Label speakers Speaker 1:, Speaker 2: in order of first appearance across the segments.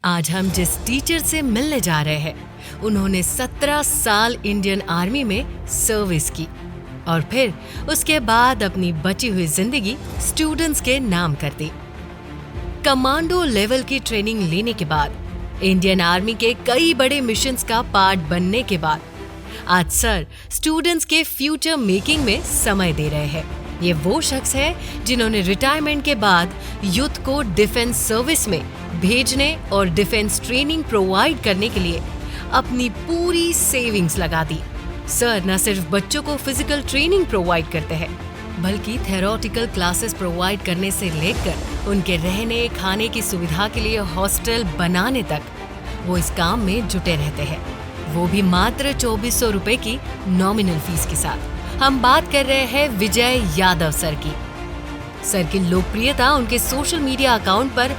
Speaker 1: आज हम जिस टीचर से मिलने जा रहे हैं उन्होंने 17 साल इंडियन आर्मी में सर्विस की और फिर उसके बाद अपनी बची हुई जिंदगी स्टूडेंट्स के नाम कर दी। कमांडो लेवल की ट्रेनिंग लेने के बाद इंडियन आर्मी के कई बड़े मिशंस का पार्ट बनने के बाद आज सर स्टूडेंट्स के फ्यूचर मेकिंग में समय दे रहे हैं। ये वो शख्स है जिन्होंने रिटायरमेंट के बाद यूथ को डिफेंस सर्विस में भेजने और डिफेंस ट्रेनिंग प्रोवाइड करने के लिए अपनी पूरी सेविंग्स लगा दी। सर न सिर्फ बच्चों को फिजिकल ट्रेनिंग प्रोवाइड करते हैं बल्कि थेरोटिकल क्लासेस प्रोवाइड करने से लेकर उनके रहने खाने की सुविधा के लिए हॉस्टल बनाने तक वो इस काम में जुटे रहते हैं, वो भी मात्र 2400 रुपए की नॉमिनल फीस के साथ। हम बात कर रहे हैं विजय यादव सर की। सर की लोकप्रियता उनके सोशल मीडिया अकाउंट पर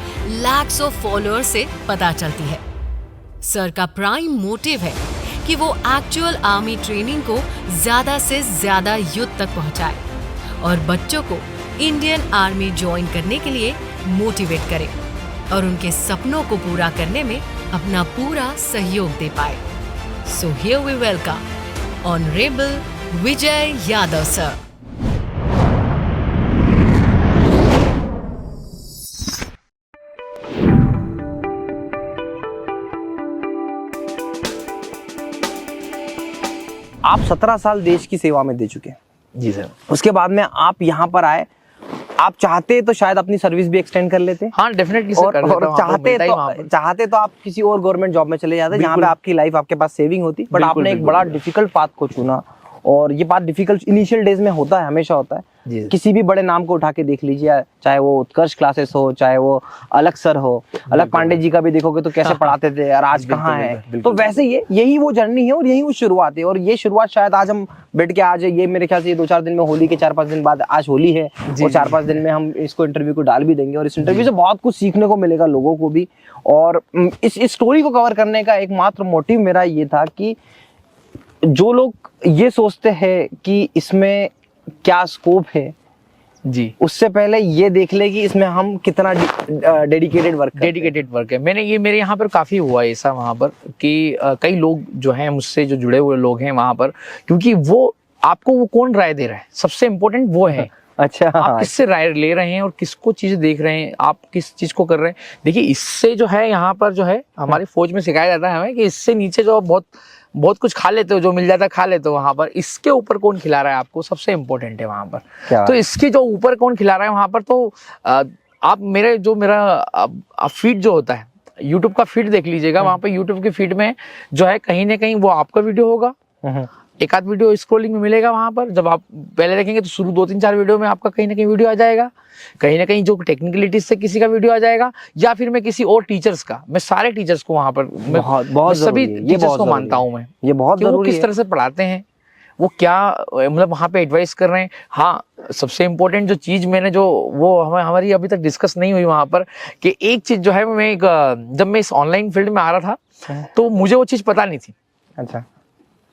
Speaker 1: लैक्स ऑफ फॉलोअर्स से पता चलती है। सर का प्राइम मोटिव है कि वो एक्चुअल आर्मी ट्रेनिंग को ज्यादा से ज्यादा यूथ तक पहुंचाए और बच्चों को इंडियन आर्मी ज्वाइन करने के लिए मोटिवेट करे और उनके सपनों को पूरा करने में अपना पूरा सहयोग दे पाए। So here we welcome honourable Vijay Yadav sir.
Speaker 2: आप 17 साल देश की सेवा में दे चुके हैं।
Speaker 3: जी सर।
Speaker 2: उसके बाद में आप यहाँ पर आए, आप चाहते तो शायद अपनी सर्विस भी एक्सटेंड कर लेते।
Speaker 3: हाँ डेफिनेटली सर, कर लेता हूँ।
Speaker 2: चाहते तो आप किसी और गवर्नमेंट जॉब में चले जाते जहाँ पे आपकी लाइफ, आपके पास सेविंग होती। बट आपने एक बड़ा डिफिकल्ट पाथ को चुना और ये बात डिफिकल्ट इनिशियल डेज में होता है, हमेशा होता है। किसी भी बड़े नाम को उठा के देख लीजिए, चाहे वो उत्कर्ष क्लासेस हो, चाहे वो अलग सर हो, अलग पांडे जी का भी देखोगे तो कैसे पढ़ाते थे और आज कहाँ है। तो वैसे यही वो जर्नी है और यही वो शुरुआत है। और ये शुरुआत शायद आज हम बैठ के आज ये मेरे ख्याल से ये 2-4 दिन में, होली के 4-5 दिन बाद, आज होली है और 4-5 दिन में हम इसको इंटरव्यू को डाल भी देंगे और इस इंटरव्यू से बहुत कुछ सीखने को मिलेगा लोगों को भी। और इस स्टोरी को कवर करने का एकमात्र मोटिव मेरा ये था कि जो लोग ये सोचते हैं कि इसमें क्या स्कोप है
Speaker 3: जी,
Speaker 2: उससे पहले ये देख ले कि इसमें हम कितना डेडिकेटेड वर्क
Speaker 3: है। मेरे यहाँ पर काफी हुआ ऐसा वहाँ पर कि कई लोग जो हैं मुझसे जो जुड़े हुए लोग हैं वहाँ पर, क्योंकि वो आपको वो कौन राय दे रहा है, सबसे इम्पोर्टेंट वो है।
Speaker 2: अच्छा,
Speaker 3: आप किससे राय ले रहे हैं और किसको चीज देख रहे हैं, आप किस चीज को कर रहे हैं। देखिए इससे जो है यहाँ पर जो है हमारी फौज में सिखाया जाता है हमें कि इससे नीचे जो बहुत कुछ खा लेते हो, जो मिल जाता है खा लेते हो। वहां पर इसके ऊपर कौन खिला रहा है आपको, सबसे इम्पोर्टेंट है वहां पर। तो इसके जो ऊपर कौन खिला रहा है वहां पर, तो आप मेरा फीड जो होता है, यूट्यूब का फीड देख लीजिएगा। वहां पर यूट्यूब के फीड में जो है कहीं ना कहीं वो आपका वीडियो होगा, एक आध वीडियो स्क्रॉलिंग में मिलेगा वहां पर। जब आप पहले देखेंगे तो शुरू 2-3-4 वीडियो में आपका कहीं ना कहीं वीडियो आ जाएगा, कहीं ना कहीं जो टेक्निकलिटीज से किसी का वीडियो आ जाएगा, या फिर मैं किसी और टीचर्स का, मैं सारे टीचर्स को वहां पर बहुत सभी टीचर्स को मानता हूं मैं,
Speaker 2: ये बहुत
Speaker 3: वो किस तरह से पढ़ाते हैं, वो क्या मतलब वहां पे एडवाइस कर रहे हैं। हाँ, सबसे इम्पोर्टेंट जो चीज मैंने जो वो हमारी अभी तक डिस्कस नहीं हुई वहां पर, कि एक चीज जो है जब मैं इस ऑनलाइन फील्ड में आ रहा था तो मुझे वो चीज पता नहीं थी।
Speaker 2: अच्छा,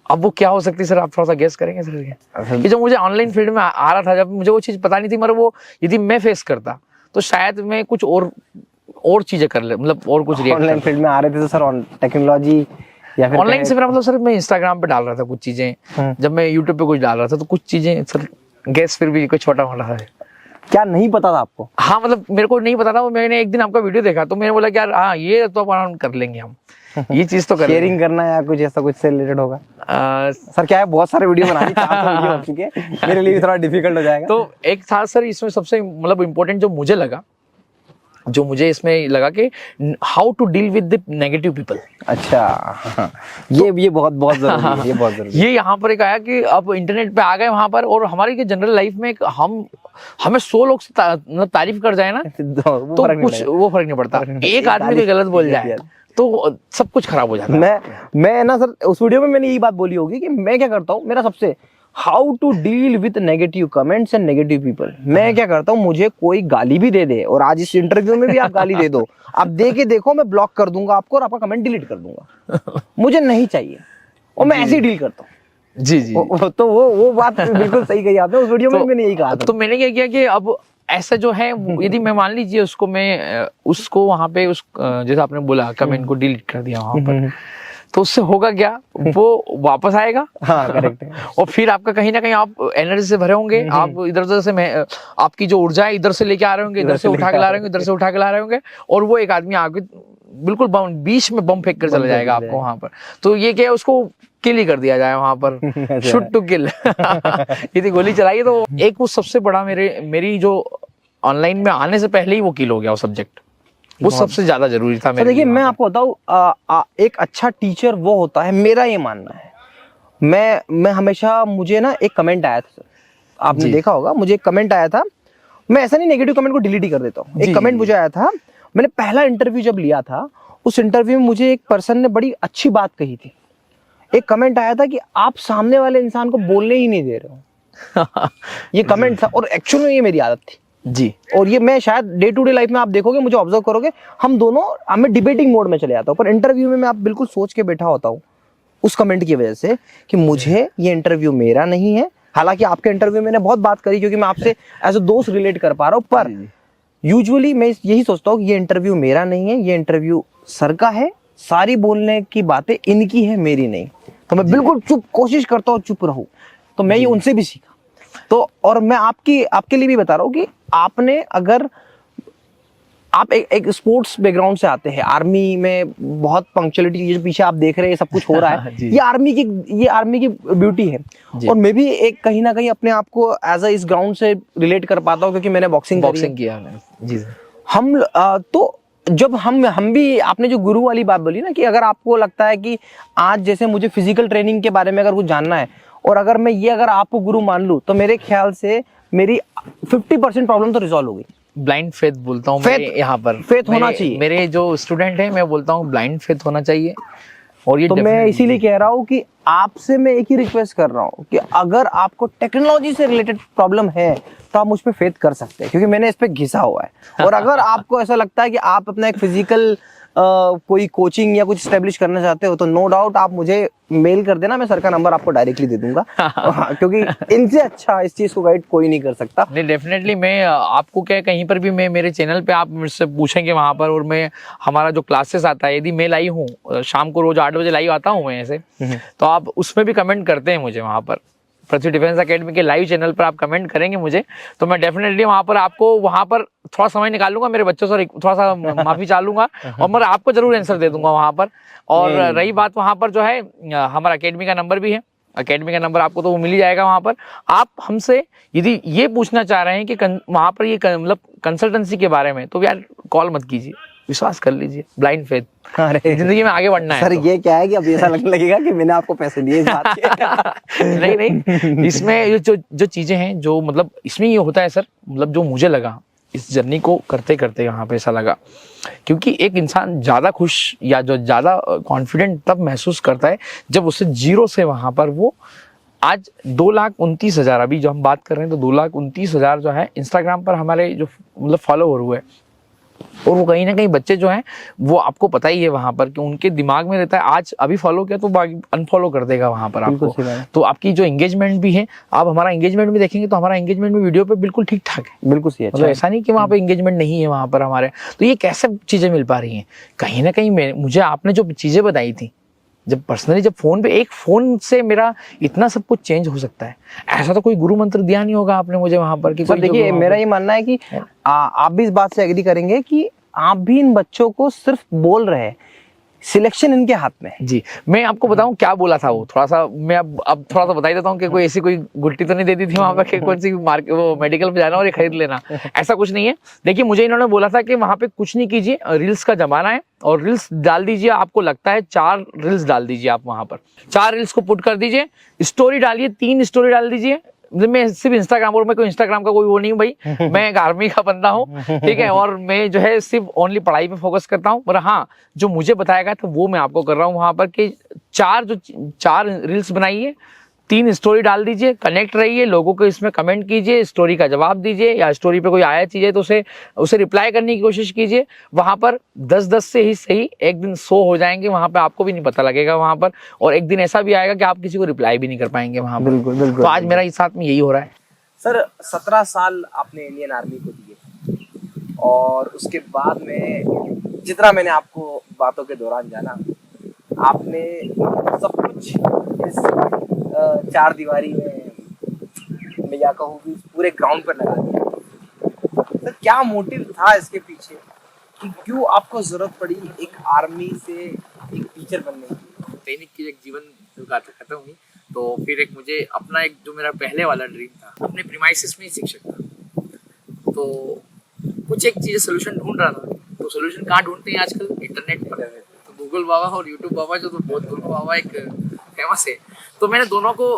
Speaker 3: अब वो क्या हो सकती है सर, आप थोड़ा सा गेस करेंगे सर? कि जब मुझे ऑनलाइन फील्ड में आ रहा था, जब मुझे वो चीज पता नहीं थी, मगर वो यदि मैं फेस करता तो शायद मैं कुछ और चीजें कर ले, मतलब और कुछ
Speaker 2: ऑनलाइन फील्ड में आ रहे थे तो सर टेक्नोलॉजी या फिर
Speaker 3: ऑनलाइन से मेरा मतलब सर, मैं इंस्टाग्राम पे डाल रहा था कुछ चीजें, जब मैं यूट्यूब पे कुछ डाल रहा था तो कुछ चीजें सर गेस फिर भी कुछ छोटा मोटा है।
Speaker 2: क्या नहीं पता था आपको?
Speaker 3: हाँ, मतलब मेरे को नहीं पता था। मैंने एक दिन आपका वीडियो देखा तो मैंने बोला कि यार हाँ ये तो अपन कर लेंगे, हम ये चीज तो कर
Speaker 2: शेयरिंग करना या कुछ ऐसा कुछ से रिलेटेड होगा। सर क्या है, बहुत सारे वीडियो बनानी, 400 वीडियो हो चुके हैं, मेरे लिए भी थोड़ा डिफिकल्ट हो जाएगा।
Speaker 3: तो एक था सर इसमें सबसे मतलब इम्पोर्टेंट जो मुझे इसमें लगा कि how to deal with the negative people.
Speaker 2: अच्छा, ये बहुत जरूरी है, ये बहुत जरूरी है।
Speaker 3: ये यहाँ पर एक आया कि अब इंटरनेट पे आ गए वहां पर, और हमारी जनरल लाइफ में हमें 100 लोग मतलब तारीफ कर जाए ना तो कुछ वो फर्क नहीं पड़ता। एक आदमी कोई गलत बोल जाए तो सब कुछ खराब हो जाता है।
Speaker 2: मैं ना सर उस वीडियो में मैंने यही बात बोली होगी कि मैं क्या करता हूँ, मेरा सबसे how to deal with negative comments and negative people. मैं क्या करता हूँ, मुझे कोई गाली भी दे दे, और आज इस इंटरव्यू में भी आप गाली दे दो, आप दे के देखो, मैं ब्लॉक कर दूंगा आपको और आपका कमेंट डिलीट कर दूंगा, मुझे नहीं चाहिए, और मैं ऐसे ही डील करता हूँ।
Speaker 3: जी
Speaker 2: तो वो बात बिल्कुल सही कही आपने, उस वीडियो में मैंने यही कहा था।
Speaker 3: तो मैंने क्या किया कि अब ऐसा जो है यदि मैं मान लीजिए उसको मैं उसको वहां पे उस जैसे आपने बोला कमेंट को डिलीट कर दिया वहां पर, तो उससे होगा क्या, वो वापस आएगा।
Speaker 2: हाँ करेक्ट है।
Speaker 3: और फिर आपका कहीं ना कहीं आप एनर्जी से भरे होंगे, आप इधर उधर से आपकी जो ऊर्जा है इधर से लेके आ रहे होंगे, इधर से उठा के ला रहे होंगे, इधर से उठा के ला रहे होंगे, और वो एक आदमी आगे बिल्कुल बीच में बम फेंक कर चला जाएगा आपको वहां पर। तो ये क्या है, उसको किल ही कर दिया जाए वहां पर, शूट टू किल। यदि गोली चलाई तो एक वो सबसे बड़ा मेरी जो ऑनलाइन में आने से पहले ही वो किल हो गया वो सब्जेक्ट, वो सबसे ज्यादा जरूरी था मेरे लिए।
Speaker 2: देखिए मैं आपको बताऊं, एक अच्छा टीचर वो होता है, मेरा ये मानना है। मैं हमेशा, मुझे ना एक कमेंट आया था, आपने देखा होगा, मुझे एक कमेंट आया था। मैं ऐसा नहीं नेगेटिव कमेंट को डिलीट ही कर देता हूँ। एक कमेंट मुझे आया था, मैंने पहला इंटरव्यू जब लिया था, उस इंटरव्यू में मुझे एक पर्सन ने बड़ी अच्छी बात कही थी। एक कमेंट आया था कि आप सामने वाले इंसान को बोलने ही नहीं दे रहे हो। ये कमेंट था, और एक्चुअली में ये मेरी आदत थी
Speaker 3: जी।
Speaker 2: और ये मैं शायद डे टू डे लाइफ में आप देखोगे, मुझे ऑब्जर्व करोगे, हम दोनों मैं डिबेटिंग मोड में चले जाता हूँ, पर इंटरव्यू में मैं आप बिल्कुल सोच के बैठा होता हूँ उस कमेंट की वजह से कि मुझे ये इंटरव्यू मेरा नहीं है। हालांकि आपके इंटरव्यू में मैंने बहुत बात करी क्योंकि मैं आपसे एज अ दोस्त रिलेट कर पा रहा हूँ, पर यूजुअली मैं यही सोचता हूँ कि ये इंटरव्यू मेरा नहीं है, ये इंटरव्यू सर का है, सारी बोलने की बातें इनकी है, मेरी नहीं। तो मैं बिल्कुल चुप कोशिश करता हूँ, चुप रहूं। तो मैं ये उनसे भी सीखा। तो और मैं आपके लिए भी बता रहा हूँ कि आपने, अगर आप एक स्पोर्ट्स बैकग्राउंड से आते हैं, आर्मी में बहुत पंक्चुअलिटी, ये जो पीछे आप देख रहे हैं सब कुछ हो रहा है, ये आर्मी की ब्यूटी है। और मैं भी एक कहीं ना कहीं अपने आप को एज अ इस ग्राउंड से रिलेट कर पाता हूँ क्योंकि मैंने बॉक्सिंग
Speaker 3: किया है। जी
Speaker 2: हम तो जब हम भी, आपने जो गुरु वाली बात बोली ना, कि अगर आपको लगता है कि आज जैसे मुझे फिजिकल ट्रेनिंग के बारे में अगर कुछ जानना है, और अगर मैं ये अगर आपको गुरु मान लूं, तो मेरे ख्याल से मेरी 50% प्रॉब्लम तो रिजॉल्व हो गई।
Speaker 3: ब्लाइंड फेथ बोलता हूँ मैं यहाँ पर,
Speaker 2: फेथ होना चाहिए।
Speaker 3: मेरे जो स्टूडेंट हैं मैं बोलता हूँ ब्लाइंड फेथ होना चाहिए। और ये
Speaker 2: तो मैं इसीलिए कह रहा हूँ कि आपसे मैं एक ही रिक्वेस्ट कर रहा हूँ कि अगर आपको टेक्नोलॉजी से रिलेटेड प्रॉब्लम है तो आप मुझ पे फेथ कर सकते हैं, क्योंकि मैंने इस पे घिसा हुआ है। और अगर आपको ऐसा लगता है कि आप अपना एक फिजिकल कोई कोचिंग या कुछ स्टेब्लिश करना चाहते हो, तो नो डाउट आप मुझे मेल कर देना, मैं सर का नंबर आपको डायरेक्टली दे दूंगा। क्योंकि इनसे अच्छा इस चीज को गाइड कोई नहीं कर सकता।
Speaker 3: नहीं, डेफिनेटली मैं आपको क्या, कहीं पर भी मैं मेरे चैनल पे आप मुझसे पूछेंगे वहां पर, और मैं हमारा जो क्लासेस आता है, यदि मैं लाई हूँ शाम को रोज 8 बजे लाइव आता हूँ मैं ऐसे, तो आप उसमें भी कमेंट करते हैं मुझे वहां पर, पृथ्वी डिफेंस एकेडमी के लाइव चैनल पर आप कमेंट करेंगे मुझे, तो मैं डेफिनेटली वहां पर आपको वहां पर थोड़ा समय निकाल लूंगा, मेरे बच्चों से थोड़ा सा माफी चाह लूंगा, और मैं आपको जरूर आंसर दे दूंगा वहां पर। और रही बात वहां पर जो है, हमारा एकेडमी का नंबर भी है, एकेडमी का नंबर आपको तो वो मिल ही जाएगा वहां पर। आप हमसे यदि ये पूछना चाह रहे हैं कि वहां पर ये मतलब कंसल्टेंसी के बारे में, तो यार कॉल मत कीजिए, विश्वास कर लीजिए, ब्लाइंड फेथ। जिंदगी में आगे बढ़ना है।
Speaker 2: सर ये क्या है कि अब ऐसा लगने लगेगा कि मैंने आपको पैसे दिए इस बात के।
Speaker 3: नहीं, इसमें जो चीजें हैं, जो मतलब इसमें ये होता है सर, मतलब जो मुझे लगा इस जर्नी को करते करते यहाँ पे ऐसा लगा, क्योंकि एक इंसान ज्यादा खुश या जो ज्यादा कॉन्फिडेंट तब महसूस करता है जब उसे जीरो से वहां पर वो आज 2,29,000, अभी जो हम बात कर रहे हैं तो 2,29,000 जो है इंस्टाग्राम पर हमारे जो मतलब फॉलोवर हुए, और वो कहीं ना कहीं बच्चे जो हैं वो आपको पता ही है वहां पर कि उनके दिमाग में रहता है आज अभी फॉलो किया तो अनफॉलो कर देगा वहां पर आपको। तो आपकी जो एंगेजमेंट भी है, आप हमारा एंगेजमेंट भी देखेंगे तो हमारा एंगेजमेंट भी वीडियो पे बिल्कुल ठीक ठाक है,
Speaker 2: बिल्कुल सही है।
Speaker 3: मतलब ऐसा नहीं कि वहां पे एंगेजमेंट नहीं है वहां पर हमारे। तो ये कैसे चीजें मिल पा रही हैं, कहीं ना कहीं मुझे आपने जो चीजें बताई थी, जब पर्सनली जब फोन पे, एक फोन से मेरा इतना सब कुछ चेंज हो सकता है, ऐसा तो कोई गुरु मंत्र दिया नहीं होगा आपने मुझे वहां पर कि
Speaker 2: सर देखिए मेरा ये मानना है कि आप भी इस बात से एग्री करेंगे कि आप भी इन बच्चों को सिर्फ बोल रहे हैं, सिलेक्शन इनके हाथ में है।
Speaker 3: जी, मैं आपको बताऊं क्या बोला था वो, थोड़ा सा मैं अब थोड़ा सा बता ही देता हूँ कि कोई ऐसी कोई गुट्टी तो नहीं दे दी थी वहां पर कौन सी मार्केट वो मेडिकल पे जाना और ये खरीद लेना, ऐसा कुछ नहीं है। देखिए मुझे इन्होंने बोला था कि वहां पे कुछ नहीं कीजिए, रील्स का जमाना है और रील्स डाल दीजिए, आपको लगता है 4 रील्स डाल दीजिए, आप वहां पर 4 रील्स को पुट कर दीजिए, स्टोरी डालिए, 3 स्टोरी डाल दीजिए। मैं सिर्फ इंस्टाग्राम, और मैं कोई इंस्टाग्राम का कोई वो नहीं हूँ भाई, मैं एक आर्मी का बंदा हूँ, ठीक है, और मैं जो है सिर्फ ओनली पढ़ाई पे फोकस करता हूँ। पर हाँ, जो मुझे बताया गया था वो मैं आपको कर रहा हूँ वहां पर कि 4 रील्स बनाइए, 3 स्टोरी डाल दीजिए, कनेक्ट रहिए, लोगों को इसमें कमेंट कीजिए, स्टोरी का जवाब दीजिए, या स्टोरी पे कोई आया चीज है तो उसे रिप्लाई करने की कोशिश कीजिए। वहां पर 10-10 से ही सही एक दिन 100 हो जाएंगे, वहां पे आपको भी नहीं पता लगेगा वहां पर, और एक दिन ऐसा भी आएगा कि आप किसी को रिप्लाई भी नहीं कर पाएंगे वहां पर।
Speaker 2: बिल्कुल बिल्कुल।
Speaker 3: तो आज मेरा इस साथ में यही हो रहा है।
Speaker 2: सर 17 साल आपने इंडियन आर्मी को दिए और उसके बाद में जितना मैंने आपको बातों के दौरान जाना, आपने सब कुछ इस चार दीवारी में मैं या कहूँ कि पूरे ग्राउंड पर लगा दिया। सर क्या मोटिव था इसके पीछे कि क्यों आपको जरूरत पड़ी एक आर्मी से एक टीचर बनने की?
Speaker 3: सैनिक की एक जीवन गाथा खत्म हुई तो फिर एक मुझे अपना एक जो मेरा पहले वाला ड्रीम था, अपने प्रीमाइसेस में ही शिक्षक था, तो कुछ एक चीज़ सोल्यूशन ढूंढ रहा था। तो सोल्यूशन कहाँ ढूंढते हैं आजकल? इंटरनेट पर। तो गूगल बाबा और यूट्यूब बाबा जो तो बहुत दोनों बाबा एक फेमस है, तो मैंने दोनों को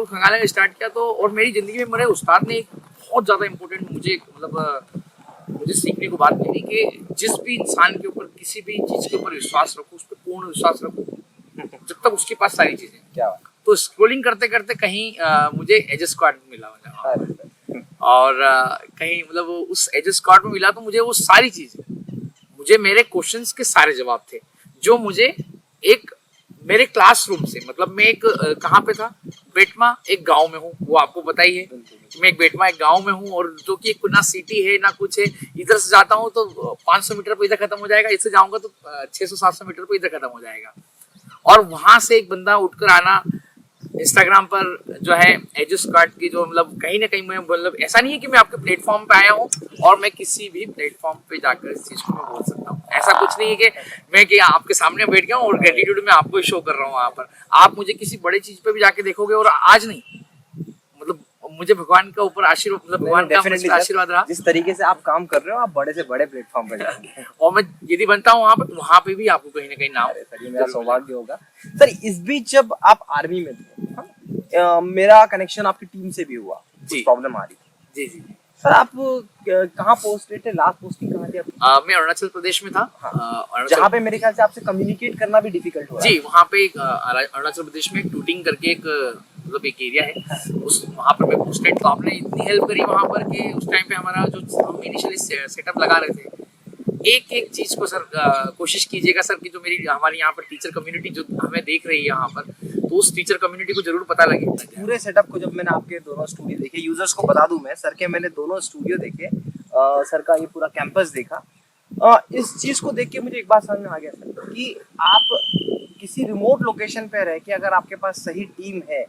Speaker 3: खंगालना स्टार्ट किया। तो और मेरी ज़िंदगी में मेरे उस्ताद ने एक बहुत ज़्यादा इम्पोर्टेंट मुझे मुझे सीखने को बात मिली कि जिस भी इंसान के ऊपर किसी भी चीज़ के ऊपर विश्वास रखो, उस पर पूर्ण विश्वास रखो जब तक उसके पास सारी चीज़ें।
Speaker 2: क्या
Speaker 3: तो स्क्रोलिंग करते करते कहीं मुझे एज स्क्वाड मिला और कहीं उस एज स्क्वाड में मिला तो मुझे वो सारी चीज़ें, मुझे मेरे क्वेश्चंस के सारे जवाब थे जो मुझे एक मेरे क्लासरूम से, मैं एक कहाँ पे था, बेटमा एक गांव में हूँ, वो आपको पता ही है कि मैं एक बेटमा एक गांव में हूँ और जो कि ना सिटी है ना कुछ है। इधर से जाता हूँ तो 500 मीटर पर इधर खत्म हो जाएगा, इससे जाऊंगा तो 600-700 मीटर पर इधर खत्म हो जाएगा। और वहां से एक बंदा उठकर आना इंस्टाग्राम पर जो है एज स्क्वाड की जो कहीं ना कहीं मैं ऐसा नहीं है कि मैं आपके प्लेटफॉर्म पे आया हूँ और मैं किसी भी प्लेटफॉर्म पे जाकर इस चीज को मैं बोल सकता हूँ। ऐसा कुछ नहीं है कि मैं आपके सामने बैठ गया हूँ और ग्रेटिट्यूड में आपको शो कर रहा हूँ। वहाँ पर आप मुझे किसी बड़े चीज पे भी जाके देखोगे और आज नहीं, मुझे भगवान का ऊपर आशीर्वाद, भगवान का आशीर्वाद रहा।
Speaker 2: जिस तरीके से आप काम कर रहे हो, आप बड़े से बड़े प्लेटफॉर्म पे जाएंगे
Speaker 3: और मैं यदि बनता हूँ वहाँ पे भी आपको कहीं ना कहीं नाम।
Speaker 2: सर ये मेरा सौभाग्य होगा। सर इस बीच जब आप आर्मी में थे, मेरा कनेक्शन आपकी टीम से भी हुआ, कुछ प्रॉब्लम आ रही थी।
Speaker 3: जी।
Speaker 2: सर आप कहाँ पोस्टेड थे? लास्ट पोस्टिंग कहाँ थी आपकी?
Speaker 3: मैं अरुणाचल प्रदेश में था।
Speaker 2: जहाँ पे मेरे ख्याल से आपसे कम्युनिकेट करना भी डिफिकल्ट हो रहा है।
Speaker 3: जी, वहाँ पे अरुणाचल प्रदेश में टूटिंग करके एक एक एरिया है, उस वहाँ पर मैं पोस्टेड। तो आपने इतनी हेल्प करी वहाँ पर कि उस टाइम पे हमारा जो हम इनिशियली सेटअप लगा रहे थे, एक चीज को सर कोशिश कीजिएगा सर कि जो हमारी यहाँ पर टीचर कम्युनिटी जो हमें देख रही है यहाँ पर, तो उस टीचर कम्युनिटी को जरूर पता लगे।
Speaker 2: पूरे सेटअप को जब मैंने आपके दोनों स्टूडियो देखे, यूजर्स को बता दूं मैं, सर के मैंने दोनों स्टूडियो देखे, सर का ये पूरा कैंपस देखा, इस चीज को देख के मुझे एक बात समझ में आ गया सर कि आप किसी रिमोट लोकेशन पे रह के अगर आपके पास सही टीम है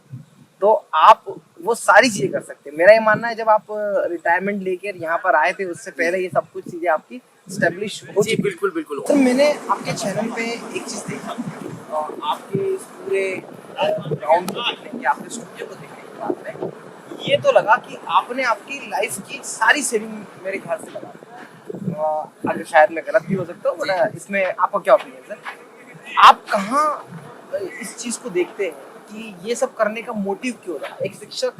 Speaker 2: तो आप वो सारी चीजें कर सकते हैं। मेरा ये मानना है जब आप रिटायरमेंट लेकर यहाँ पर आए थे उससे पहले ये सब कुछ चीजें आपकी स्टेब्लिश हो चुकी।
Speaker 3: बिल्कुल।
Speaker 2: तो मैंने आपके चैनल पे एक चीज देखा, आपके इस पूरे ग्राउंड को देखने के, आपके स्टूडियो को देखने के बाद में ये तो लगा कि आपने आपकी लाइफ की सारी सेविंग मेरे ख्याल से लगा। अगर शायद मैं गलत भी हो सकता हूँ, बट इसमें आपका क्या ओपिनियन सर? आप कहाँ इस चीज को देखते हैं कि ये सब करने का मोटिव क्यों रहा? एक शिक्षक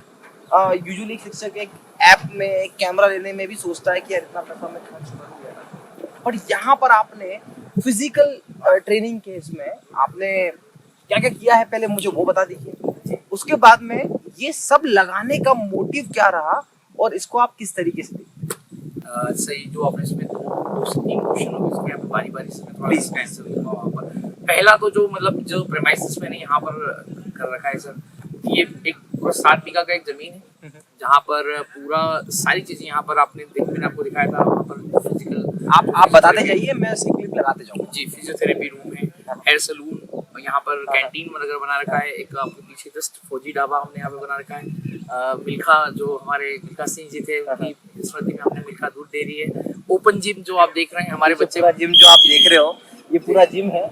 Speaker 2: यूजुअली एक शिक्षक एक ऐप में एक कैमरा लेने में भी सोचता है कि यार इतना पैसा मैं खर्च करूँगा, पर यहाँ पर आपने फिजिकल ट्रेनिंग के इसमें आपने क्या क्या किया है पहले मुझे वो बता दीजिए, उसके बाद में ये सब लगाने का मोटिव क्या रहा और इसको आप किस तरीके से देखते?
Speaker 3: सही जो आपने इसमें दो से तीन क्वेश्चन हो इसके आप बारी से थोड़ा आंसर दूंगा। वहाँ पर पहला तो जो प्रेमाइसेस मैंने यहाँ पर कर रखा है सर, ये एक पूरा 7 बीघा का एक जमीन है जहाँ पर पूरा सारी चीजें यहाँ पर मैंने आपको दिखाया था। वहाँ पर फिजिकल
Speaker 2: आप बताते जाइए, मैं उसकी क्लिप लगाते जाऊँगा।
Speaker 3: जी, फिजियोथेरेपी रूम है, हेयर सैलून, यहाँ पर कैंटीन वगैरह बना रखा है, एक आपके पीछे जस्ट फौजी ढाबा हमने यहाँ पे बना रखा है। मिल्खा जो हमारे मिल्खा सिंह जी थे उनकी स्मृति में हमने मिल्खा दूध डेयरी है। ओपन जिम जो आप देख रहे हैं हमारे बच्चे
Speaker 2: का जिम जो आप देख रहे हो ये पूरा जिम है।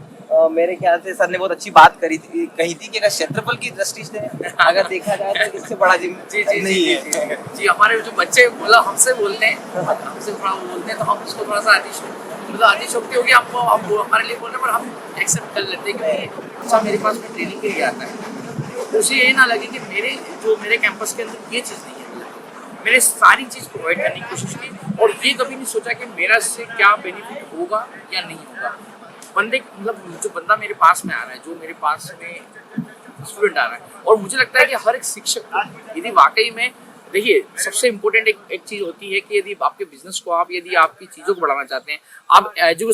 Speaker 2: मेरे ख्याल से सर ने बहुत अच्छी बात कही थी कि अगर क्षेत्रफल की दृष्टि से अगर देखा जाए तो इससे बड़ा जिम नहीं है।
Speaker 3: जी हमारे जो बच्चे हमसे बोलते हैं, हमसे थोड़ा बोलते हैं तो हम उसको थोड़ा सा अतिशयोक्ति होगी, हमको हमारे लिए बोल रहे हैं, पर हम एक्सेप्ट कर लेते हैं कि अच्छा मेरे पास में ट्रेनिंग के लिए आता है। तो उसे ये ना लगे कि मेरे कैंपस के अंदर ये चीज़ नहीं है। मैंने सारी चीज़ प्रोवाइड करने की कोशिश की और ये कभी नहीं सोचा कि मेरा इससे क्या बेनिफिट होगा या नहीं होगा। जो बंदा मेरे पास में आ रहा है, जो मेरे पास में स्टूडेंट आ रहा है, और मुझे लगता है कि हर एक शिक्षक यदि वाकई में, देखिए सबसे इम्पोर्टेंट एक चीज़ होती है कि यदि आपके बिजनेस को यदि आपकी चीज़ों को बढ़ाना चाहते हैं, आप एजू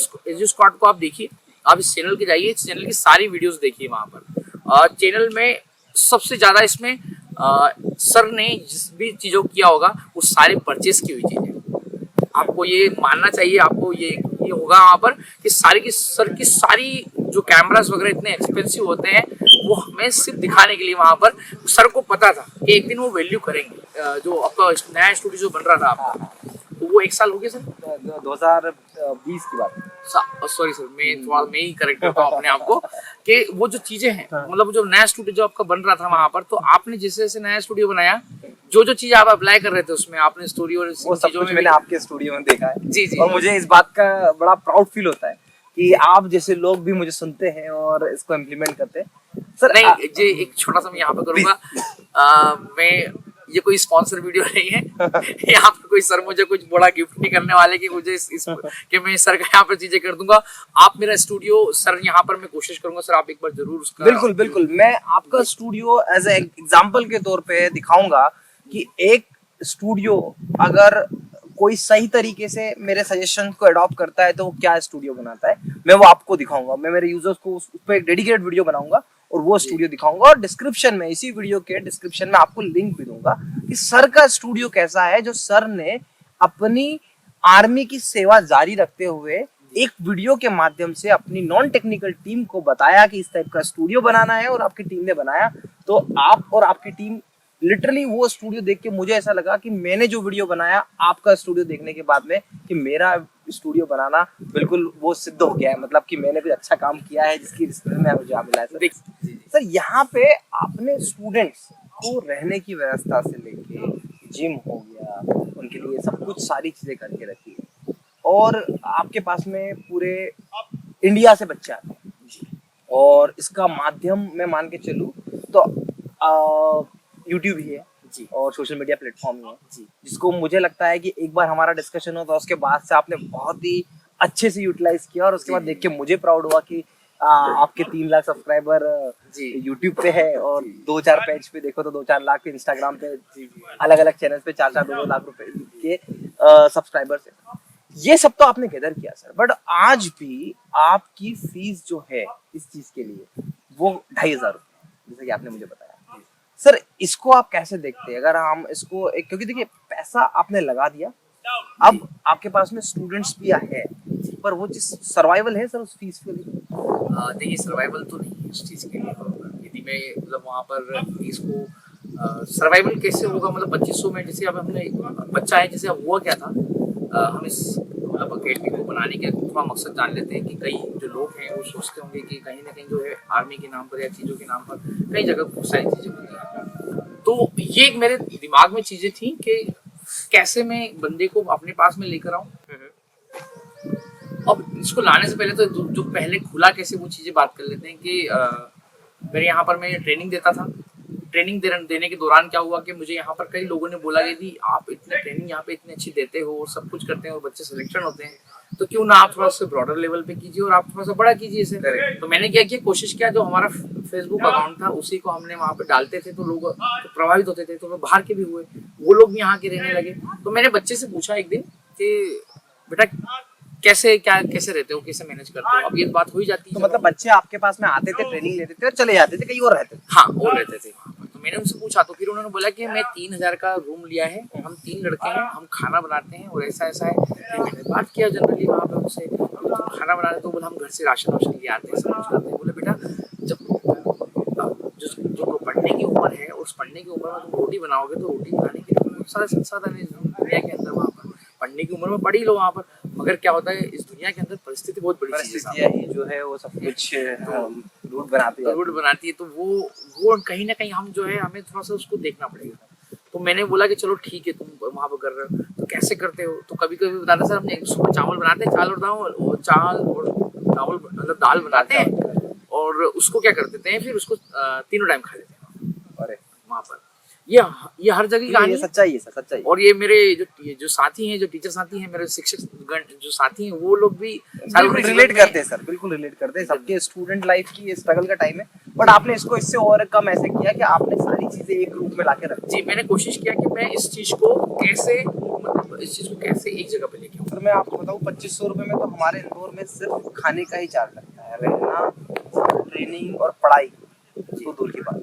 Speaker 3: स्क्वाड को आप देखिए, आप इस चैनल के जाइए, इस चैनल की सारी वीडियोस देखिए। वहाँ पर चैनल में सबसे ज़्यादा इसमें सर ने जिस भी चीजों किया होगा वो सारी परचेज की हुई चीजें, आपको ये मानना चाहिए, आपको ये होगा वहाँ पर कि सारी की सर की सारी जो कैमरास वगैरह इतने एक्सपेंसिव होते हैं वो हमें सिर्फ दिखाने के लिए वहाँ पर सर को पता था कि एक दिन वो वैल्यू करेंगे। जो आपका नया स्टूडियो जो बन रहा था आपका, तो वो 1 साल हो गया सर,
Speaker 2: 2020 की बात।
Speaker 3: सॉरी सर, मैं ही करेक्ट करता हूँ अपने आप को कि वो जो चीजें हैं, मतलब जो नया स्टूडियो जो आपका बन रहा था वहाँ पर, तो आपने जैसे जैसे नया स्टूडियो बनाया, जो चीज आप अप्लाई कर रहे थे उसमें आपने स्टोरी और
Speaker 2: वो सब कुछ मैंने आपके स्टूडियो में देखा है।
Speaker 3: जी जी।
Speaker 2: और मुझे इस बात का बड़ा प्राउड फील होता है कि आप जैसे लोग भी मुझे सुनते हैं और इसको इम्प्लीमेंट करते हैं।
Speaker 3: सर नहीं, जी एक छोटा सा मैं यहाँ पे करूँगा, मैं ये कोई स्पॉन्सर वीडियो नहीं है यहाँ पे कोई सर मुझे कुछ बड़ा गिफ्ट नहीं करने वाले कि मुझे कि मैं सर का यहाँ पर चीजें कर दूंगा। आप मेरा स्टूडियो सर यहाँ पर मैं कोशिश करूंगा सर, आप एक बार जरूर उसका।
Speaker 2: बिल्कुल बिल्कुल, मैं आपका स्टूडियो एज ए एग्जांपल के तौर पे दिखाऊंगा कि एक स्टूडियो अगर कोई सही तरीके से मेरे सजेशन को अडॉप्ट करता है तो वो क्या स्टूडियो बनाता है, मैं वो आपको दिखाऊंगा। मैं मेरे यूजर्स को उस पर एक डेडिकेटेड वीडियो बनाऊंगा और वो स्टूडियो दिखाऊंगा, और डिस्क्रिप्शन में, इसी वीडियो के डिस्क्रिप्शन में आपको लिंक भी दूंगा कि सर का स्टूडियो कैसा है, जो सर ने अपनी आर्मी की सेवा जारी रखते हुए एक वीडियो के माध्यम से अपनी नॉन टेक्निकल टीम को बताया कि इस टाइप का स्टूडियो बनाना है, और आपकी टीम ने बनाया। तो आप और आपकी टीम लिटरली, वो स्टूडियो देख के मुझे ऐसा लगा कि मैंने जो वीडियो बनाया आपका स्टूडियो देखने के बाद में, कि मेरा स्टूडियो बनाना बिल्कुल वो सिद्ध हो गया है, मतलब कि मैंने भी अच्छा काम किया है जिसकी रिस्पेक्ट में मुझे मिला है। सर यहाँ पे आपने स्टूडेंट्स को रहने की व्यवस्था से लेके जिम हो गया, उनके लिए सब कुछ सारी चीजें करके रखी है, और आपके पास में पूरे इंडिया से बच्चे आते हैं, और इसका माध्यम मैं मान के चलूँ तो यूट्यूब ही है जी, और सोशल मीडिया प्लेटफॉर्म ही है जी, जिसको मुझे लगता है कि एक बार हमारा डिस्कशन होता है उसके बाद से आपने बहुत ही अच्छे से यूटिलाइज किया, और उसके बाद देख के मुझे प्राउड हुआ कि आपके 3 लाख सब्सक्राइबर यूट्यूब पे है, और 2-4 पेज पे देखो तो 2-4 लाख पे, इंस्टाग्राम पे अलग अलग चैनल पे 4-4 2-2 लाख रुपए के सब्सक्राइबर्स है। ये सब तो आपने गैदर किया सर, बट आज भी आपकी फीस जो है इस चीज के लिए वो 2,500 रुपये, जैसे कि आपने मुझे बताया। सर इसको आप कैसे देखते हैं? अगर हम इसको क्योंकि देखिए पैसा आपने लगा दिया, अब आपके पास में स्टूडेंट्स भी है, पर वो जिस सर्वाइवल है सर उस फीस के लिए,
Speaker 3: देखिए सर्वाइवल तो नहीं है उस चीज़ के लिए। यदि मैं मतलब वहाँ पर फीस को सर्वाइवल कैसे होगा, मतलब 2500 में, जैसे अब हमने बच्चा है, जैसे अब हुआ क्या था, हम इस मतलब अकेडमी को बनाने के थोड़ा मकसद जान लेते हैं कि कई जो लोग हैं वो सोचते होंगे कि कहीं ना कहीं जो है आर्मी के नाम पर या चीज़ों के नाम पर कई जगह बहुत सारी चीज़ें होती हैं। तो ये एक मेरे दिमाग में चीज़ें थी कि कैसे मैं बंदे को अपने पास में लेकर आऊँ। अब इसको लाने से पहले तो जो पहले खुला कैसे वो चीज़ें बात कर लेते हैं कि मेरे यहाँ पर मैं ट्रेनिंग देता था। ट्रेनिंग देने के दौरान क्या हुआ कि मुझे यहाँ पर कई लोगों ने बोला कि आप इतने ट्रेनिंग यहाँ पे इतनी अच्छी देते हो और सब कुछ करते हैं और बच्चे सिलेक्शन होते हैं, तो क्यों ना आप थोड़ा सा ब्रॉडर लेवल पे कीजिए और आप थोड़ा सा बड़ा कीजिए इसे। तो मैंने क्या किया, कोशिश किया, जो हमारा फेसबुक अकाउंट था उसी को हमने वहाँ पे डालते थे, तो लोग प्रभावित होते थे, तो लोग बाहर के भी हुए, वो लोग भी यहाँ के रहने लगे। तो मैंने बच्चे से पूछा एक दिन कि बेटा कैसे रहते हो, कैसे मैनेज करते हो। अब ये बात हो ही जाती है,
Speaker 2: तो मतलब बच्चे आपके पास में आते थे, ट्रेनिंग लेते थे और चले जाते थे, कहीं और रहते थे?
Speaker 3: हाँ, और रहते थे वहाँ पर। तो मैंने उनसे पूछा, तो फिर उन्होंने बोला कि मैं 3000 का रूम लिया है, हम 3 लड़के हैं, हम खाना बनाते हैं और ऐसा ऐसा है। फिर मैंने बात किया जनरली वहाँ पे उनसे, खाना बनाते तो बोला हम घर से राशन वाशन ले आते हैं, सब कुछ करते हैं। बोले बेटा जब जो पढ़ने की उम्र है, उस पढ़ने की उम्र में तुम रोटी बनाओगे तो रोटी बनाने के लिए बहुत सारे संसाधन है दुनिया के अंदर। वहाँ पर पढ़ने की उम्र में पढ़ ही लो वहाँ पर, मगर क्या होता है इस दुनिया के अंदर परिस्थिति बहुत बड़ी
Speaker 2: परिस्थितियाँ ही जो है वो सब कुछ रूट बनाती है।
Speaker 3: तो वो कहीं ना कहीं हम जो है हमें थोड़ा सा उसको देखना पड़ेगा। तो मैंने बोला कि चलो ठीक है, तुम वहाँ पर कर रहे हो तो कैसे करते हो। तो कभी कभी बताते सर हमने सुबह चावल बनाते हैं, चावल मतलब दाल बनाते हैं और उसको क्या कर देते हैं, फिर उसको 3 टाइम खा लेते हैं। अरे वहाँ पर ये हर जगह की कहानी है,
Speaker 2: सच्चाई है सर, सच्चाई।
Speaker 3: और ये मेरे जो साथी हैं, जो टीचर साथी हैं, मेरे शिक्षक जो साथी हैं, वो लोग भी
Speaker 2: रिलेट करते हैं सर, बिल्कुल रिलेट करते हैं। सबके स्टूडेंट लाइफ की स्ट्रगल का टाइम है, बट आपने इसको इससे और कम ऐसे किया कि आपने सारी चीजें एक रूप में लाके रखी।
Speaker 3: जी, मैंने कोशिश किया कि मैं इस चीज को कैसे एक जगह पे लेके आऊँ।
Speaker 2: सर मैं आपको बताऊँ 2500 रुपए में तो हमारे इंदौर में सिर्फ खाने का ही चार्ज लगता है, रहना, ट्रेनिंग और पढ़ाई तो दूर की बात।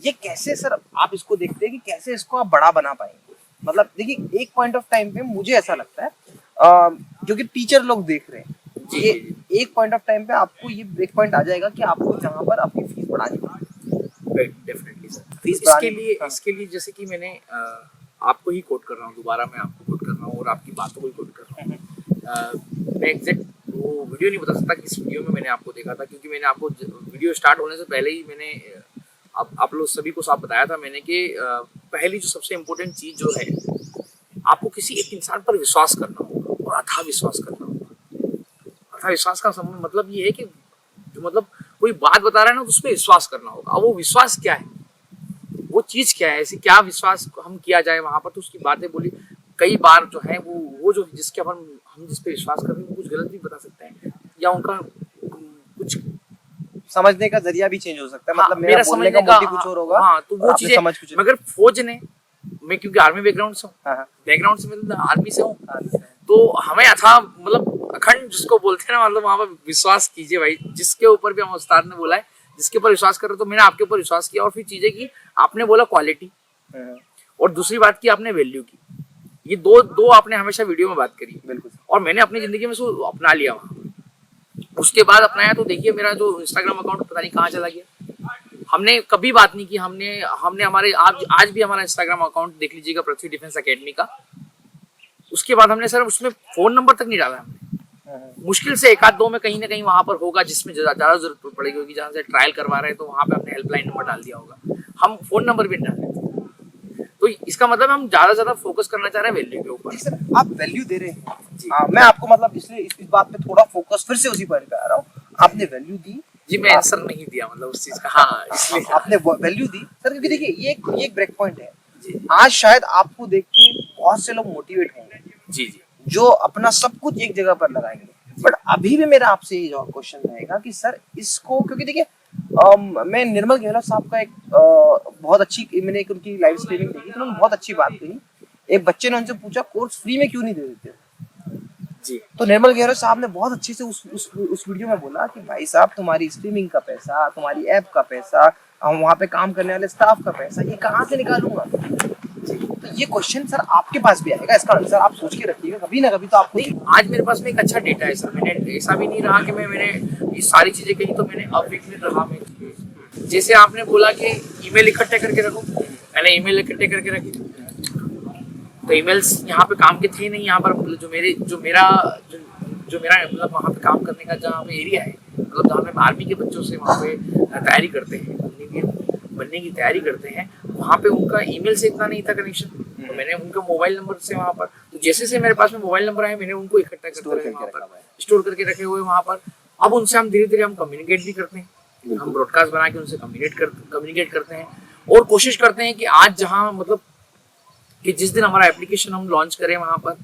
Speaker 2: ये कैसे सर आप इसको देखते हैं कि कैसे इसको आप बड़ा बना पाएंगे? मतलब देखिए एक पॉइंट ऑफ टाइम पे मुझे ऐसा लगता है क्योंकि टीचर लोग देख रहे हैं, ये एक पॉइंट ऑफ टाइम पे आपको ये ब्रेक पॉइंट आ जाएगा कि आपको जहाँ पर अपनी फीस बढ़ानी पड़ेगी।
Speaker 3: Definitely sir.
Speaker 2: फीस
Speaker 3: इसके लिए जैसे कि मैंने आपको ही कोट कर रहा हूँ, दोबारा मैं आपको कोट कर रहा हूँ और आपकी बातों को ही कोट कर रहा हूँ। मैं एग्जैक्ट वो वीडियो नहीं बता सकता किस वीडियो में मैंने आपको देखा था, क्योंकि मैंने आपको वीडियो स्टार्ट होने से पहले ही मैंने आप लोग सभी को साफ बताया था मैंने कि पहली जो सबसे इम्पोर्टेंट चीज़ जो है, आपको किसी एक इंसान पर विश्वास करना होगा और अथाह विश्वास करना होगा। अथाह विश्वास का मतलब ये है कि जो मतलब कोई बात बता रहा है ना तो उस पर विश्वास करना होगा। अब वो विश्वास क्या है, वो चीज़ क्या है, ऐसी क्या विश्वास हम किया जाए वहाँ पर, तो उसकी बातें बोली कई बार जो है वो जो जिसके अपन हम जिस पे विश्वास कर रहे हैं वो कुछ गलत भी बता सकते हैं, या उनका कुछ
Speaker 2: समझने का जरिया भी चेंज हो सकता है। मतलब
Speaker 3: मेरा
Speaker 2: बोलने का मोटिव कुछ और होगा।
Speaker 3: हाँ, तो वो चीजें
Speaker 2: समझ कुछ
Speaker 3: मगर फौज ने, मैं क्योंकि आर्मी बैकग्राउंड से हूँ, बैकग्राउंड से मतलब आर्मी से हूँ, तो हमें अथा मतलब अखंड जिसको बोलते हैं ना, मतलब वहाँ पर विश्वास कीजिए भाई, जिसके ऊपर भी हम उस्ताद ने बोला है जिसके ऊपर विश्वास कर रहे, तो मैंने आपके ऊपर विश्वास किया। और फिर चीजें की आपने बोला क्वालिटी, और दूसरी बात की आपने वैल्यू की, ये दो आपने हमेशा वीडियो में बात करी बिल्कुल, और मैंने अपनी जिंदगी में उसको अपना लिया वहाँ। उसके बाद अपनाया तो देखिए मेरा जो इंस्टाग्राम अकाउंट पता नहीं कहाँ चला गया। हमने कभी बात नहीं की, हमने हमारे आज भी हमारा इंस्टाग्राम अकाउंट देख लीजिएगा, पृथ्वी डिफेंस एकेडमी का। उसके बाद हमने सर उसमें फोन नंबर तक नहीं डाला हमने। मुश्किल से एक आध दो में कहीं ना कहीं वहां पर होगा जिसमें ज्यादा जरूरत पड़ेगी होगी, जहाँ से ट्रायल करवा रहे हैं तो वहां पे हमने हेल्पलाइन नंबर डाल दिया होगा, हम फोन नंबर भी नहीं डाल रहे थे। तो इसका मतलब हम ज्यादा फोकस करना चाह रहे हैं वैल्यू के ऊपर।
Speaker 2: सर आप वैल्यू दे रहे हैं, मैं आपको मतलब इसलिए इस बात पे थोड़ा फोकस फिर से उसी पॉइंट पे आ रहा हूँ। आपने वैल्यू दी
Speaker 3: जी, मैं आंसर नहीं दिया मतलब उस चीज का, हाँ इसलिए
Speaker 2: आपने वैल्यू दी सर, क्योंकि देखिए ये एक ब्रेक पॉइंट है। आज शायद आपको देख के बहुत से लोग मोटिवेट होंगे
Speaker 3: जी जी,
Speaker 2: जो अपना सब कुछ एक जगह पर लगाएंगे, बट अभी भी मेरा आपसे ये क्वेश्चन रहेगा कि सर इसको, क्योंकि देखिए मैं निर्मल गहलोत साहब का एक बहुत अच्छी, मैंने एक उनकी लाइव स्ट्रीमिंग देखी तो उन्होंने बहुत अच्छी बात कही। एक बच्चे ने उनसे पूछा कोर्स फ्री में क्यों नहीं दे देते
Speaker 3: जी,
Speaker 2: तो निर्मल गहलोत साहब ने बहुत अच्छे से उस वीडियो में बोला कि भाई साहब तुम्हारी स्ट्रीमिंग का पैसा, तुम्हारी ऐप का पैसा, वहाँ पे काम करने वाले स्टाफ का पैसा, ये कहाँ से निकालूंगा? तो ये क्वेश्चन सर आपके पास भी आएगा, इसका आंसर आप सोच के रखिएगा, कभी ना कभी तो आपको।
Speaker 3: आज मेरे पास में एक अच्छा डेटा है सर, मैंने ऐसा भी नहीं रहा कि मैंने ये सारी चीजें कही तो मैंने अब वीक में रहा। मैं जैसे आपने बोला कि ईमेल इकट्ठे करके रखो, मैंने ईमेल इकट्ठे करके रखे, तो ईमेल्स यहाँ पे काम के थे नहीं। यहाँ पर जो मेरा मतलब वहाँ पे काम करने का जहाँ पे एरिया है, मतलब जहाँ पे आर्मी के बच्चों से वहाँ पे तैयारी करते हैं, बनने की तैयारी करते हैं, वहाँ पे उनका ईमेल से इतना नहीं था कनेक्शन, तो मैंने उनका मोबाइल नंबर से वहाँ पर, तो जैसे से मेरे पास में मोबाइल नंबर आए मैंने उनको इकट्ठा स्टोर करके रखे हुए वहाँ पर। अब उनसे हम धीरे धीरे हम कम्युनिकेट भी करते हैं, हम ब्रॉडकास्ट बना के उनसे कम्युनिकेट करते हैं, और कोशिश करते हैं कि आज जहाँ मतलब कि जिस दिन हमारा एप्लीकेशन हम लॉन्च करें वहाँ पर,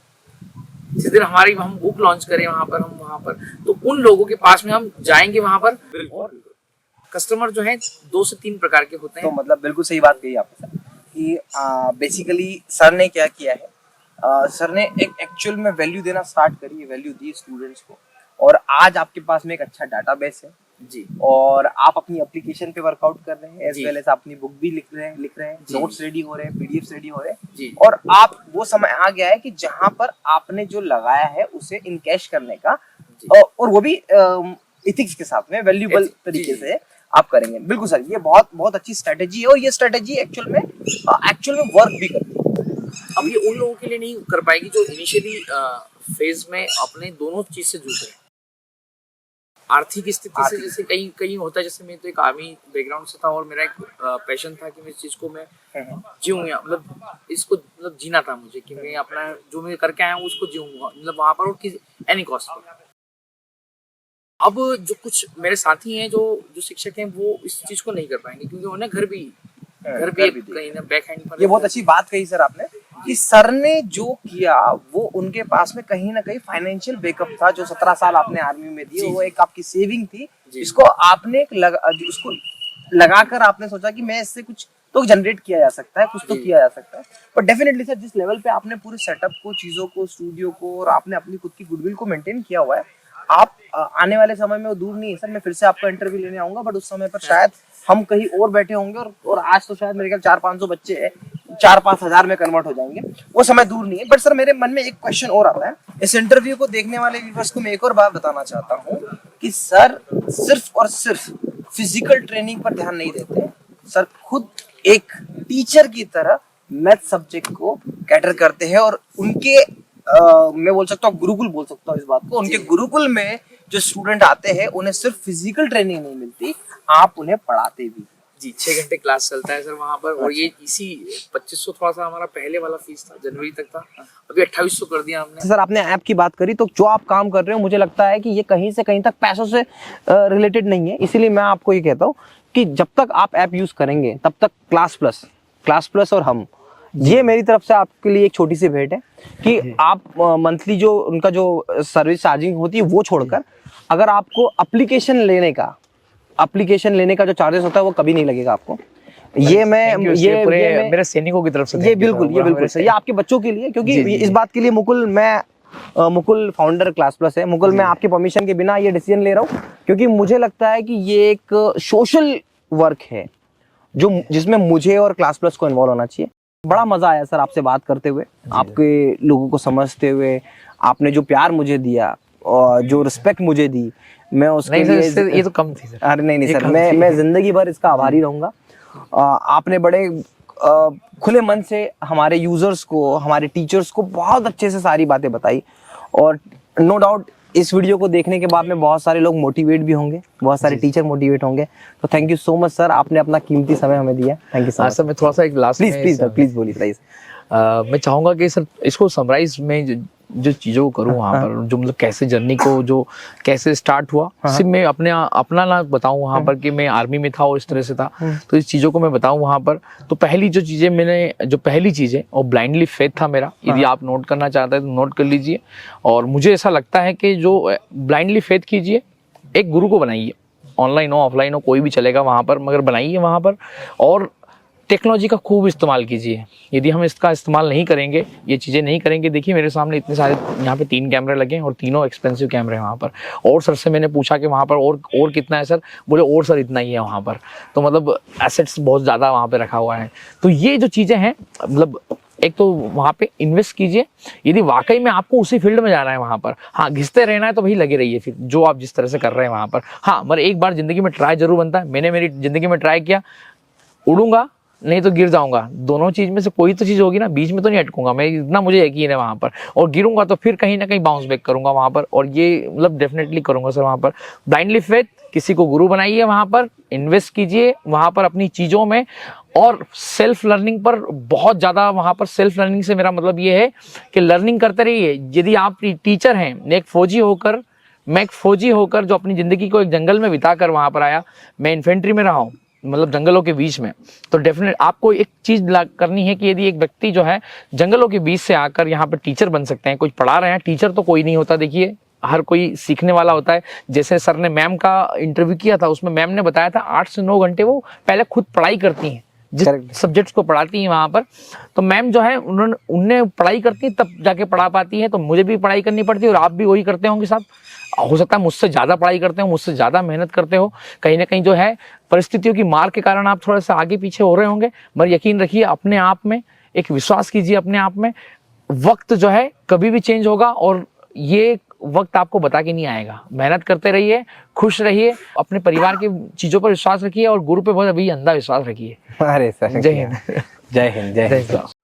Speaker 3: जिस दिन हमारी हम बुक लॉन्च करें वहाँ पर तो उन लोगों के पास में हम जाएंगे वहाँ पर। और कस्टमर जो है 2 से 3 प्रकार के होते हैं।
Speaker 2: तो मतलब बिल्कुल सही बात कही आपने सर कि बेसिकली सर ने क्या किया है, सर ने एक एक्चुअल में वैल्यू देना स्टार्ट करी है, वैल्यू दी स्टूडेंट्स को, और आज आपके पास में एक अच्छा डाटाबेस है
Speaker 3: जी,
Speaker 2: और आप अपनी एप्लीकेशन पे वर्कआउट कर रहे हैं, एज वेल एज अपनी बुक भी लिख रहे हैं, नोट्स रेडी हो रहे हैं, पीडीएफ रेडी हो रहे हैं, और आप वो समय आ गया है कि जहां पर आपने जो लगाया है उसे इनकैश करने का, और वो भी एथिक्स के साथ में वैल्यूएबल तरीके से आप करेंगे। बिल्कुल सर, ये बहुत अच्छी स्ट्रेटेजी है, और ये स्ट्रेटेजी एक्चुअल में वर्क भी करती है।
Speaker 3: अब ये उन लोगों के लिए नहीं कर पाएगी जो इनिशियली फेज में अपने दोनों चीज से जूझ रहे हैं, आर्थिक स्थिति से। जैसे कहीं होता है, जैसे मैं तो एक आर्मी बैकग्राउंड से था और मेरा एक पैशन था कि मैं इस चीज को मैं जीऊंगा, मतलब इसको मतलब जीना था मुझे कि मैं अपना जो मैं करके आया हूँ उसको जीऊंगा, मतलब वहां पर एनी कॉस्ट पर। अब जो कुछ मेरे साथी हैं जो शिक्षक हैं वो इस चीज को नहीं कर पाएंगे, क्योंकि उन्हें घर भी कहीं ना बैक हैंड पर।
Speaker 2: ये बहुत अच्छी बात कही सर आपने कि सर ने जो किया वो उनके पास में कहीं ना कहीं फाइनेंशियल बैकअप था, जो 17 साल आपने आर्मी में दिए, वो एक आपकी सेविंग थी, जिसको आपने उसको लगाकर आपने सोचा कि मैं इससे कुछ तो जनरेट किया जा सकता है, कुछ तो किया जा सकता है। पर डेफिनेटली सर जिस लेवल पे आपने पूरे सेटअप को, चीजों को, स्टूडियो को, और आपने अपनी खुद की गुडविल को मेंटेन किया हुआ है, आप आने वाले समय में वो दूर नहीं है सर, मैं फिर से आपका इंटरव्यू लेने आऊंगा, बट उस समय पर शायद हम कहीं और बैठे होंगे और आज तो शायद मेरे ख्याल 400-500 बच्चे हैं, 4-5 हजार में कन्वर्ट हो जाएंगे, वो समय दूर नहीं है। बट सर मेरे मन में एक क्वेश्चन और आता है, इस इंटरव्यू को देखने वाले व्यूअर्स को मैं एक और बात बताना चाहता हूँ कि सर सिर्फ और सिर्फ फिजिकल ट्रेनिंग पर ध्यान नहीं देते, सर खुद एक टीचर की तरह मैथ सब्जेक्ट को कैटर करते हैं और उनके मैं बोल सकता हूँ गुरुकुल बोल सकता हूँ इस बात को, उनके गुरुकुल में जो स्टूडेंट आते हैं उन्हें सिर्फ फिजिकल ट्रेनिंग नहीं मिलती, आप उन्हें पढ़ाते भी।
Speaker 3: जी 6 घंटे क्लास चलता है सर वहाँ पर। और ये इसी 2500 थोड़ा सा हमारा पहले वाला फीस था, जनवरी तक था, अभी 2800 कर दिया हमने।
Speaker 2: सर आपने ऐप की बात करी, तो जो आप काम कर रहे हो मुझे लगता है कि ये कहीं से कहीं तक पैसों से रिलेटेड नहीं है, इसीलिए मैं आपको ये कहता हूँ कि जब तक आप ऐप यूज करेंगे तब तक क्लास प्लस और हम, ये मेरी तरफ से आपके लिए एक छोटी सी भेंट है कि आप मंथली जो उनका जो सर्विस चार्जिंग होती है वो छोड़कर अगर आपको एप्लीकेशन लेने का जो चार्जेस होता है वो कभी नहीं लगेगा आपको। ये मैं
Speaker 3: मेरे सैनिकों की तरफ से
Speaker 2: ये बिल्कुल सही, ये आपके बच्चों के लिए, क्योंकि इस बात के लिए मुकुल फाउंडर क्लास प्लस है। मुकुल मैं आपके परमिशन के बिना ये डिसीजन ले रहा हूँ क्योंकि मुझे लगता है कि ये एक सोशल वर्क है जो जिसमें मुझे और क्लास प्लस को इन्वॉल्व होना चाहिए। बड़ा मजा आया सर आपसे बात करते हुए, आपके लोगों को समझते हुए, आपने जो प्यार मुझे दिया और जो रिस्पेक्ट मुझे दी, मैं उसके लिए
Speaker 3: ये तो कम थी सर।
Speaker 2: अरे नहीं सर, मैं जिंदगी भर इसका आभारी रहूंगा। आपने बड़े खुले मन से हमारे यूजर्स को, हमारे टीचर्स को बहुत अच्छे से सारी बातें बताई और नो डाउट इस वीडियो को देखने के बाद में बहुत सारे लोग मोटिवेट भी होंगे, बहुत सारे टीचर मोटिवेट होंगे। तो thank you so much sir, आपने अपना कीमती समय हमें दिया। Thank you so much.
Speaker 3: Sir मैं थोड़ा सा एक लास्ट
Speaker 2: प्लीज बोलिए प्लीज।
Speaker 3: मैं चाहूंगा कि सर इसको समराइज में जो चीजों को करूँ वहाँ पर, जो मतलब कैसे जर्नी को जो कैसे स्टार्ट हुआ, सिर्फ मैं अपना ना बताऊँ वहाँ पर कि मैं आर्मी में था और इस तरह से था, तो इस चीज़ों को मैं बताऊँ वहाँ पर। तो पहली जो चीज़ें पहली चीज़ें और ब्लाइंडली फेथ था मेरा। यदि आप नोट करना चाहते हैं तो नोट कर लीजिए। और मुझे ऐसा लगता है कि जो ब्लाइंडली फेथ कीजिए, एक गुरु को बनाइए, ऑनलाइन हो ऑफलाइन हो कोई भी चलेगा वहाँ पर, मगर बनाइए वहाँ पर। और टेक्नोलॉजी का खूब इस्तेमाल कीजिए। यदि हम इसका इस्तेमाल नहीं करेंगे, ये चीज़ें नहीं करेंगे, देखिए मेरे सामने इतने सारे यहाँ पे 3 कैमरे लगे हैं और तीनों एक्सपेंसिव कैमरे हैं वहाँ पर। और सर से मैंने पूछा कि वहाँ पर और कितना है सर, बोले और सर इतना ही है वहाँ पर। तो मतलब एसेट्स बहुत ज़्यादा वहाँ पे रखा हुआ है। तो ये जो चीज़ें हैं, मतलब एक तो वहाँ पे इन्वेस्ट कीजिए यदि वाकई में आपको उसी फील्ड में जाना है वहाँ पर। हाँ, घिसते रहना है तो वही लगे रहिए फिर जो आप जिस तरह से कर रहे हैं वहाँ पर। हाँ, मगर एक बार ज़िंदगी में ट्राई जरूर बनता है। मैंने मेरी ज़िंदगी में ट्राई किया, उड़ूंगा नहीं तो गिर जाऊंगा, दोनों चीज में से कोई तो चीज होगी ना, बीच में तो नहीं अटकूंगा मैं, इतना मुझे यकीन है वहाँ पर। और गिरूंगा तो फिर कहीं ना कहीं बाउंस बैक करूंगा वहाँ पर, और ये मतलब डेफिनेटली करूंगा सर वहाँ पर। ब्लाइंडली फेथ, किसी को गुरु बनाइए वहाँ पर, इन्वेस्ट कीजिए वहाँ पर अपनी चीज़ों में, और सेल्फ लर्निंग पर बहुत ज़्यादा वहाँ पर। सेल्फ लर्निंग से मेरा मतलब ये है कि लर्निंग करते रहिए। यदि आप टीचर हैं, मैं एक फौजी होकर जो अपनी ज़िंदगी को एक जंगल में बिता कर वहाँ पर आया, मैं इन्फेंट्री में रहा हूँ, मतलब जंगलों के बीच में। तो डेफिनेट आपको एक चीज़ करनी है कि यदि एक व्यक्ति जो है जंगलों के बीच से आकर यहाँ पर टीचर बन सकते हैं, कुछ पढ़ा रहे हैं। टीचर तो कोई नहीं होता, देखिए हर कोई सीखने वाला होता है। जैसे सर ने मैम का इंटरव्यू किया था, उसमें मैम ने बताया था 8 से 9 घंटे वो पहले खुद पढ़ाई करती हैं, जिस सब्जेक्ट्स को पढ़ाती हैं वहाँ पर। तो मैम जो है उन्हें पढ़ाई करती हैं तब जाके पढ़ा पाती है। तो मुझे भी पढ़ाई करनी पड़ती है और आप भी वही करते होंगे साहब। हो सकता है मुझसे ज़्यादा पढ़ाई करते हो, मुझसे ज़्यादा मेहनत करते हो, कहीं ना कहीं जो है परिस्थितियों की मार के कारण आप थोड़ा सा आगे पीछे हो रहे होंगे, मगर यकीन रखिए अपने आप में, एक विश्वास कीजिए अपने आप में। वक्त जो है कभी भी चेंज होगा और ये वक्त आपको बता के नहीं आएगा। मेहनत करते रहिए, खुश रहिए, अपने परिवार की चीज़ों पर विश्वास रखिए और गुरु पे बहुत अभी अंधा विश्वास रखिए।
Speaker 2: अरे सर,
Speaker 3: जय हिंद।
Speaker 2: जय हिंद।